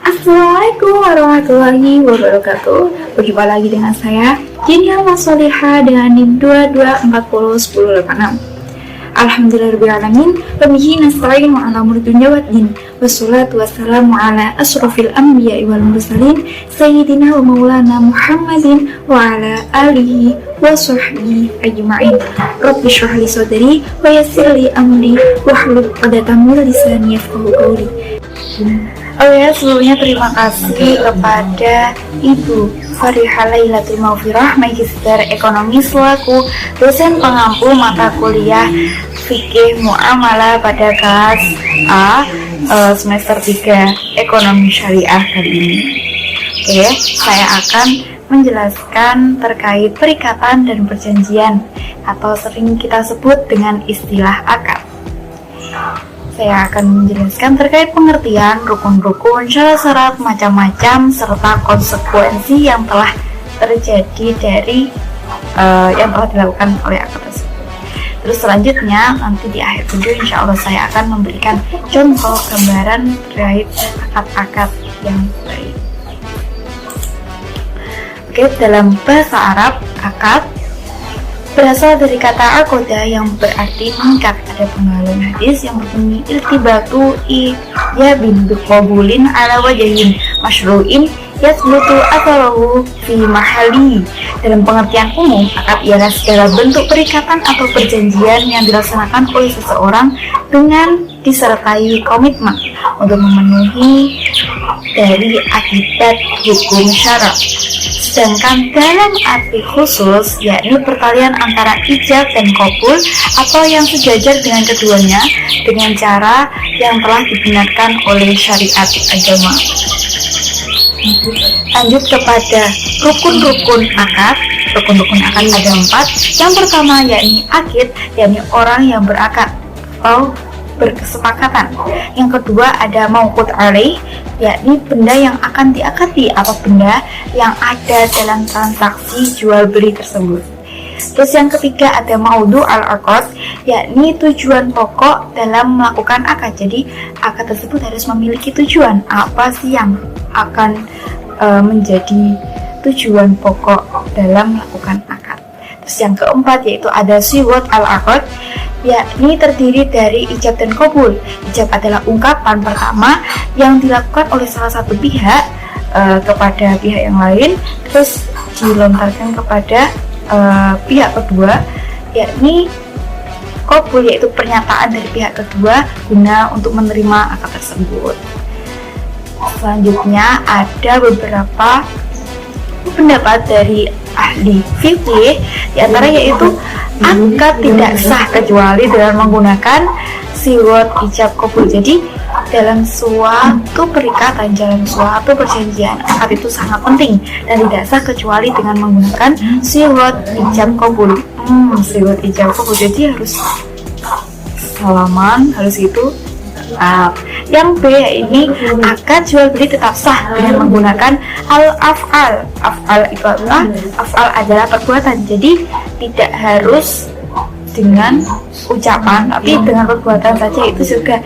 Assalamualaikum warahmatullahi wabarakatuh. Berjumpa lagi dengan saya Jinia Masolihah dengan NIM 22401086. Alhamdulillahirrahmanirrahim. Wabihi nasta'in wa ala umuri dunya waddin. Wassalatu wassalamu ala asrofil anbiya'i wal mursalin Sayyidina wa maulana Muhammadin wa ala alihi wa sahbihi ajma'in. Rabbi shrah li sadri wa yassir li amri wahlul 'uqdatam min lisani yafqahu qawli. Oh ya, sebelumnya terima kasih kepada Ibu Farihah Lailatul Maghfirah, Magister Ekonomi selaku dosen pengampu mata kuliah Fikih Muamalah pada kelas A semester 3 Ekonomi Syariah kali ini. Oke, saya akan menjelaskan terkait perikatan dan perjanjian atau sering kita sebut dengan istilah akad. Saya akan menjelaskan terkait pengertian, rukun-rukun, syarat-syarat, macam-macam, serta konsekuensi yang telah terjadi dari yang telah dilakukan oleh akad tersebut. Terus selanjutnya, nanti di akhir video insya Allah saya akan memberikan contoh gambaran terkait akad-akad yang baik. Oke, dalam bahasa Arab, akad berasal dari kata akoda yang berarti mengikat. Ada penggalan hadis yang berbunyi irtibatu ya bin biqabulin ala wajhin masyru'in yasbutu atharahu fi mahali. Dalam pengertian umum, akad ialah segala bentuk perikatan atau perjanjian yang dilaksanakan oleh seseorang dengan disertai komitmen untuk memenuhi dari akibat hukum syarak. Sedangkan dalam arti khusus, yakni pertalian antara ijab dan qabul atau yang sejajar dengan keduanya dengan cara yang telah dibenarkan oleh syariat agama. Lanjut kepada rukun-rukun akad. Rukun-rukun akad ada 4. Yang pertama yakni akid, yakni orang yang berakad atau berkesepakatan. Yang kedua ada mauqut alaih, yakni benda yang akan diakadi atau benda yang ada dalam transaksi jual beli tersebut. Terus yang ketiga ada maudu al-aqad, yakni tujuan pokok dalam melakukan akad. Jadi akad tersebut harus memiliki tujuan. Apa sih yang akan menjadi tujuan pokok dalam melakukan akad. Terus yang keempat yaitu ada siwat al-aqad, yakni terdiri dari ijab dan qabul. Ijab adalah ungkapan pertama yang dilakukan oleh salah satu pihak kepada pihak yang lain, terus dilontarkan kepada pihak kedua, yakni qabul yaitu pernyataan dari pihak kedua guna untuk menerima akad tersebut. Selanjutnya ada beberapa pendapat dari ahli fikih, diantara yaitu akad tidak sah kecuali dengan menggunakan siwat ijab qabul. Jadi dalam suatu perikatan, dalam suatu perjanjian, akad itu sangat penting dan tidak sah kecuali dengan menggunakan siwat ijab qabul. Siwat ijab qabul, jadi harus salaman, harus itu. Yang B ini akad jual beli tetap sah dengan menggunakan al-af'al. Af'al adalah perbuatan, jadi tidak harus dengan ucapan, tapi dengan perbuatan saja itu juga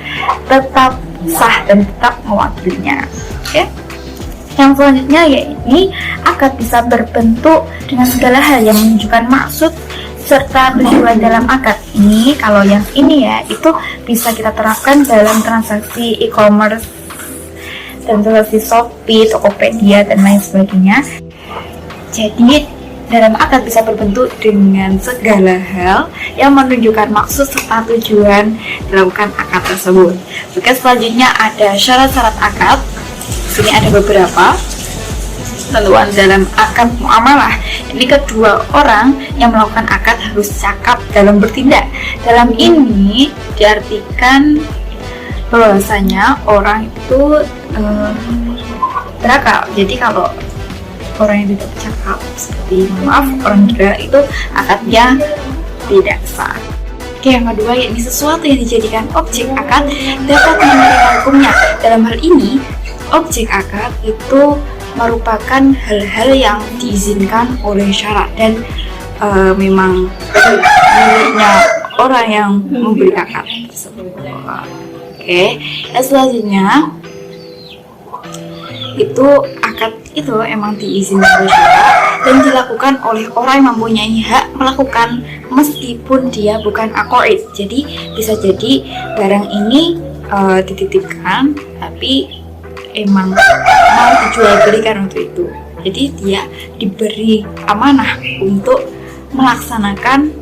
tetap sah dan tetap mewakilinya. Oke. Yang selanjutnya yakni akad bisa berbentuk dengan segala hal yang menunjukkan maksud serta tujuan dalam akad. Ini kalau yang ini ya, itu bisa kita terapkan dalam transaksi e-commerce dan transaksi Shopee, Tokopedia dan lain sebagainya. Jadi dalam akad bisa berbentuk dengan segala hal yang menunjukkan maksud serta tujuan dilakukan akad tersebut. Oke, selanjutnya ada syarat-syarat akad. Sini ada beberapa ketentuan dalam akad muamalah. Ini kedua orang yang melakukan akad harus cakap dalam bertindak. Dalam ini diartikan bahwasanya orang itu berakal. Jadi kalau orang yang tidak bercakap, seperti maaf, orang gila, itu akadnya tidak sah. Oke, yang kedua yakni sesuatu yang dijadikan objek akad dapat menerima hukumnya. Dalam hal ini, objek akad itu merupakan hal-hal yang diizinkan oleh syarak dan memang miliknya orang yang memberi akad tersebut. Oke, selanjutnya itu akad itu emang diizinkan bersyarat dan dilakukan oleh orang yang mempunyai hak melakukan meskipun dia bukan aqaid. Jadi bisa jadi barang ini dititipkan tapi emang mau dijual belikan untuk itu. Jadi dia diberi amanah untuk melaksanakan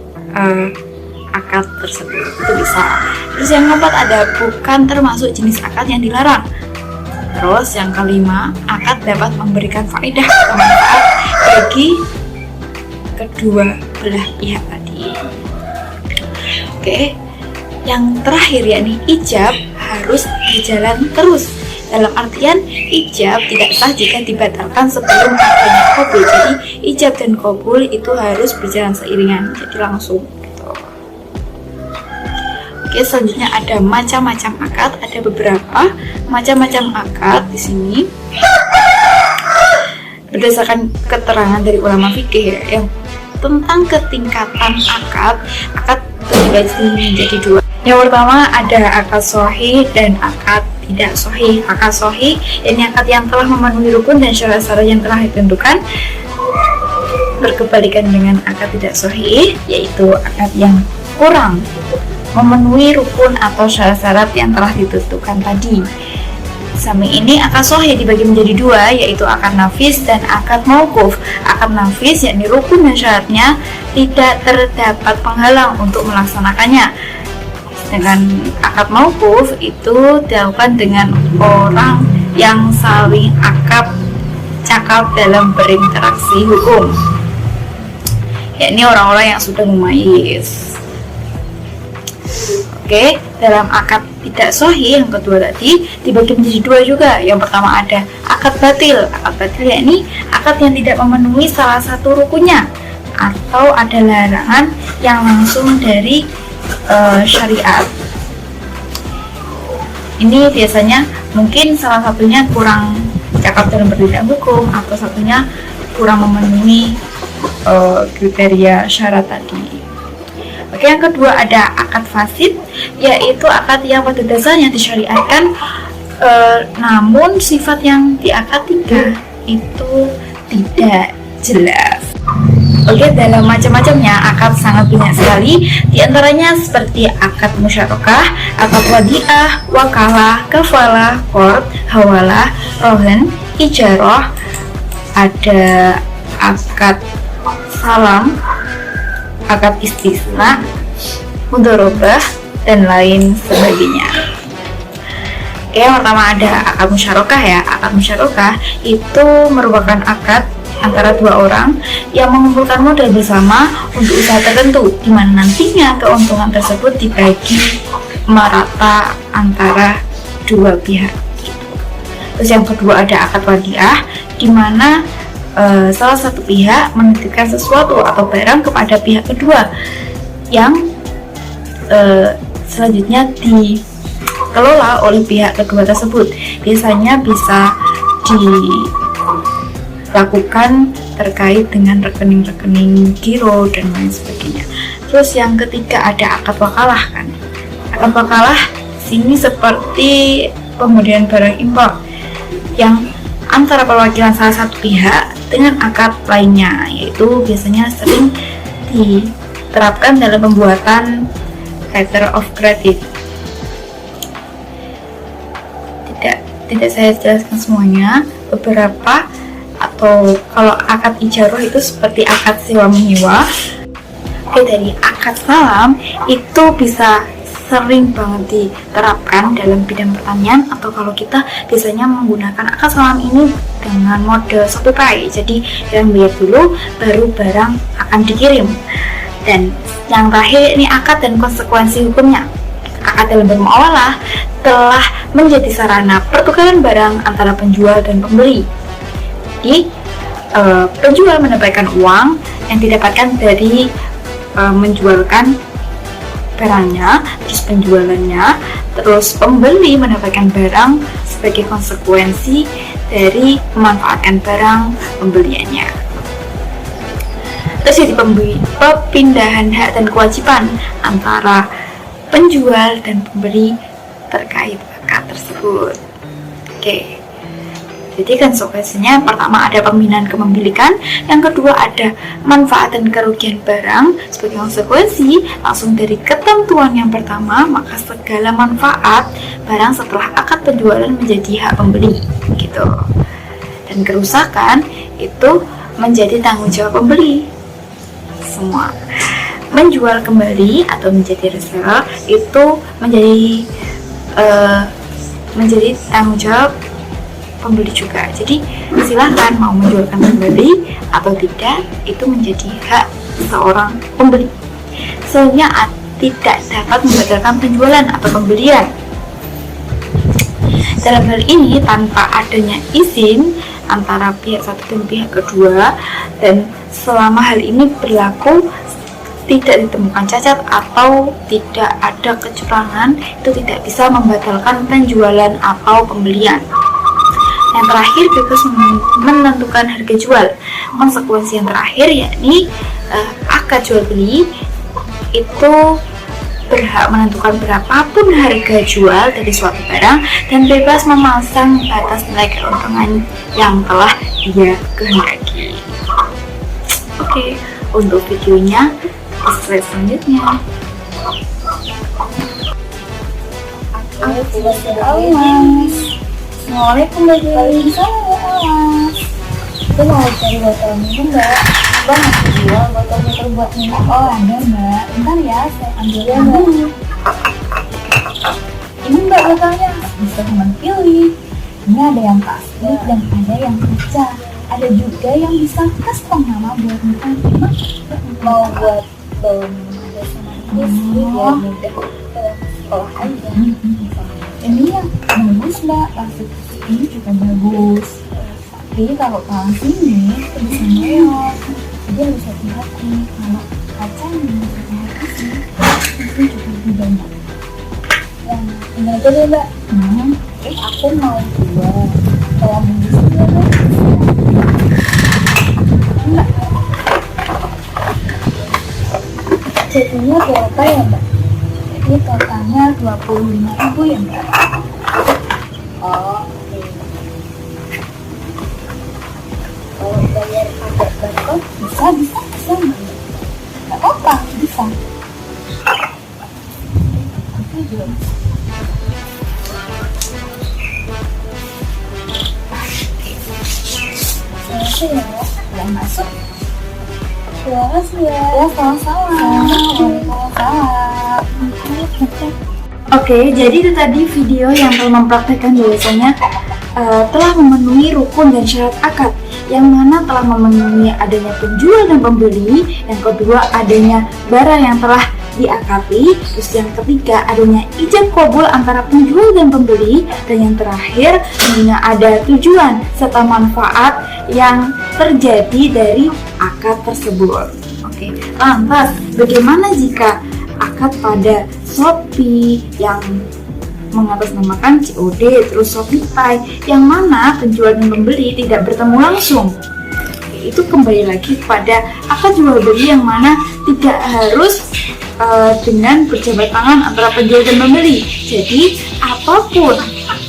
akad tersebut, itu bisa. Terus yang keempat ada bukan termasuk jenis akad yang dilarang. Terus yang kelima, akad dapat memberikan faedah atau manfaat bagi kedua belah pihak tadi. Oke, yang terakhir yakni ijab harus berjalan terus. Dalam artian ijab tidak sah jika dibatalkan sebelum adanya qabul. Jadi ijab dan qabul itu harus berjalan seiringan, jadi langsung. Oke, selanjutnya ada macam-macam akad. Ada beberapa macam-macam akad di sini. Berdasarkan keterangan dari ulama fikih yang tentang ketingkatan akad terbagi menjadi dua. Yang pertama ada akad sahih dan akad tidak sahih. Akad sahih ini akad yang telah memenuhi rukun dan syarat-syarat yang telah ditentukan. Berkebalikan dengan akad tidak sahih, yaitu akad yang kurang memenuhi rukun atau syarat-syarat yang telah ditentukan tadi. Samping ini akad sahih dibagi menjadi dua, yaitu akad nafis dan akad mauquf. Akad nafis yakni rukun dan syaratnya tidak terdapat penghalang untuk melaksanakannya. Sedangkan akad mauquf itu dilakukan dengan orang yang saling cakap dalam berinteraksi hukum, yakni orang-orang yang sudah mumayyiz. Oke, dalam akad tidak sahih yang kedua tadi dibagi menjadi dua juga. Yang pertama ada akad batil. Akad batil yakni akad yang tidak memenuhi salah satu rukunnya atau ada larangan yang langsung dari syariat. Ini biasanya mungkin salah satunya kurang cakap dalam bertindak hukum atau satunya kurang memenuhi kriteria syarat tadi. Oke, yang kedua ada akad fasid, yaitu akad yang pada dasarnya disyariatkan namun sifat yang di akad 3 itu tidak jelas. Oke, dalam macam-macamnya akad sangat banyak sekali. Di antaranya seperti akad musyarakah, akad wadiah, wakalah, kafalah, qard, hawalah, rohan, ijarah, ada akad salam, akad istisna, mudharabah, dan lain sebagainya. Oke, yang pertama ada akad musyarakah ya. Akad musyarakah itu merupakan akad antara dua orang yang mengumpulkan modal bersama untuk usaha tertentu, di mana nantinya keuntungan tersebut dibagi merata antara dua pihak. Terus yang kedua ada akad wadiah, di mana salah satu pihak menitipkan sesuatu atau barang kepada pihak kedua yang selanjutnya dikelola oleh pihak kedua tersebut. Biasanya bisa dilakukan terkait dengan rekening-rekening giro dan lain sebagainya. Terus yang ketiga ada akad wakalah kan. Akad wakalah sini seperti pemberian barang impor yang antara perwakilan salah satu pihak dengan akad lainnya, yaitu biasanya sering diterapkan dalam pembuatan letter of credit. Tidak saya jelaskan semuanya, beberapa atau kalau akad ijarah itu seperti akad sewa menyewa. Oke, dari akad salam itu bisa sering banget diterapkan dalam bidang pertanian, atau kalau kita biasanya menggunakan akad salam ini dengan mode Shopee. Jadi yang bayar dulu baru barang akan dikirim. Dan yang terakhir ini akad dan konsekuensi hukumnya. Akad dalam bermuamalah telah menjadi sarana pertukaran barang antara penjual dan pembeli. Jadi penjual mendapatkan uang yang didapatkan dari menjualkan barangnya, terus penjualannya, terus pembeli mendapatkan barang sebagai konsekuensi dari memanfaatkan barang pembeliannya. Terus jadi perpindahan hak dan kewajiban antara penjual dan pembeli terkait akad tersebut. Oke. Jadi konsekuensinya pertama ada pembinaan kepemilikan, yang kedua ada manfaat dan kerugian barang. Sebagai konsekuensi langsung dari ketentuan yang pertama, maka segala manfaat barang setelah akad penjualan menjadi hak pembeli gitu. Dan kerusakan itu menjadi tanggung jawab pembeli semua. Menjual kembali atau menjadi resell itu menjadi tanggung jawab pembeli juga. Jadi silahkan mau menjualkan kembali atau tidak, itu menjadi hak seorang pembeli. Selanjutnya tidak dapat membatalkan penjualan atau pembelian. Dalam hal ini tanpa adanya izin antara pihak satu dan pihak kedua, dan selama hal ini berlaku tidak ditemukan cacat atau tidak ada kecurangan, itu tidak bisa membatalkan penjualan atau pembelian. Yang terakhir, bebas menentukan harga jual. Konsekuensi yang terakhir yakni akad jual beli itu berhak menentukan berapapun harga jual dari suatu barang dan bebas memasang batas nilai keuntungan yang telah dia kehendaki. Oke, untuk videonya slide selanjutnya. Assalamualaikum Waalaikumsalam. Aku mau cari botol minum mbak. Mbak masih jual botol buat minum? Oh ada mbak, bentar ya saya ambil ya mbak. Ini mbak botolnya, bisa teman pilih. Ini ada yang plastik dan ada yang kaca. Ada juga yang bisa custom nama buat minum. Mau buat ada sama ini sih biar mudah ke sekolah aja. Ini yang bagus mbak, plastik ini juga bagus. Tapi kalau kalang sini itu bisa mereot, jadi harus hati-hati. Kalau kacanya hati-hati sih, itu juga lebih banyak. Yang ini aja deh mbak. Aku mau jual. Kalau mau di sini mbak. Mbak. Jadinya berapa ya mbak? Jadi totalnya 25.000 ya mbak? Oh oke. Kalau bayar pakai barcode bisa mbak? Gak apa-apa, bisa. Oke belum? Terima ya mbak, udah masuk. Terima kasih ya. Ya sama-sama. Oke, jadi itu tadi video yang telah mempraktekkan bahwasanya telah memenuhi rukun dan syarat akad, yang mana telah memenuhi adanya penjual dan pembeli, yang kedua adanya barang yang telah diakati, terus yang ketiga adanya ijab kabul antara penjual dan pembeli, dan yang terakhir tentunya ada tujuan serta manfaat yang terjadi dari akad tersebut. Oke, lantas bagaimana jika akad pada Shopee yang mengatasnamakan COD, terus ShopeePay yang mana penjual dan pembeli tidak bertemu langsung? Itu kembali lagi kepada akad jual beli yang mana tidak harus dengan berjabat tangan antara penjual dan pembeli. Jadi apapun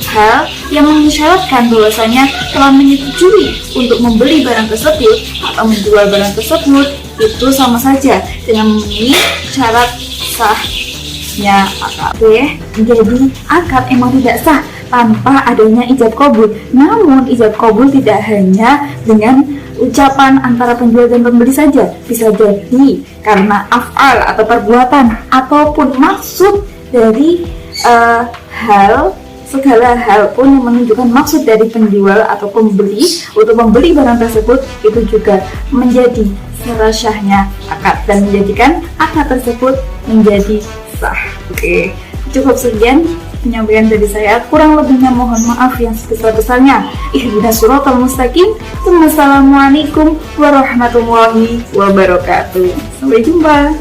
hal yang mengisyaratkan bahwasanya telah menyetujui untuk membeli barang tersebut atau menjual barang tersebut, itu sama saja dengan memenuhi syarat sahnya akad. Jadi akad emang tidak sah tanpa adanya ijab kabul. Namun ijab kabul tidak hanya dengan ucapan antara penjual dan pembeli saja, bisa jadi karena af'al atau perbuatan ataupun maksud dari segala hal pun yang menunjukkan maksud dari penjual atau pembeli untuk membeli barang tersebut, itu juga menjadi syarat sahnya akad dan menjadikan akad tersebut menjadi sah. Oke, cukup sekian penyampaian dari saya, kurang lebihnya mohon maaf yang sebesar-besarnya. Ihdinas siratal mustaqim. Wassalamualaikum warahmatullahi wabarakatuh. Sampai jumpa.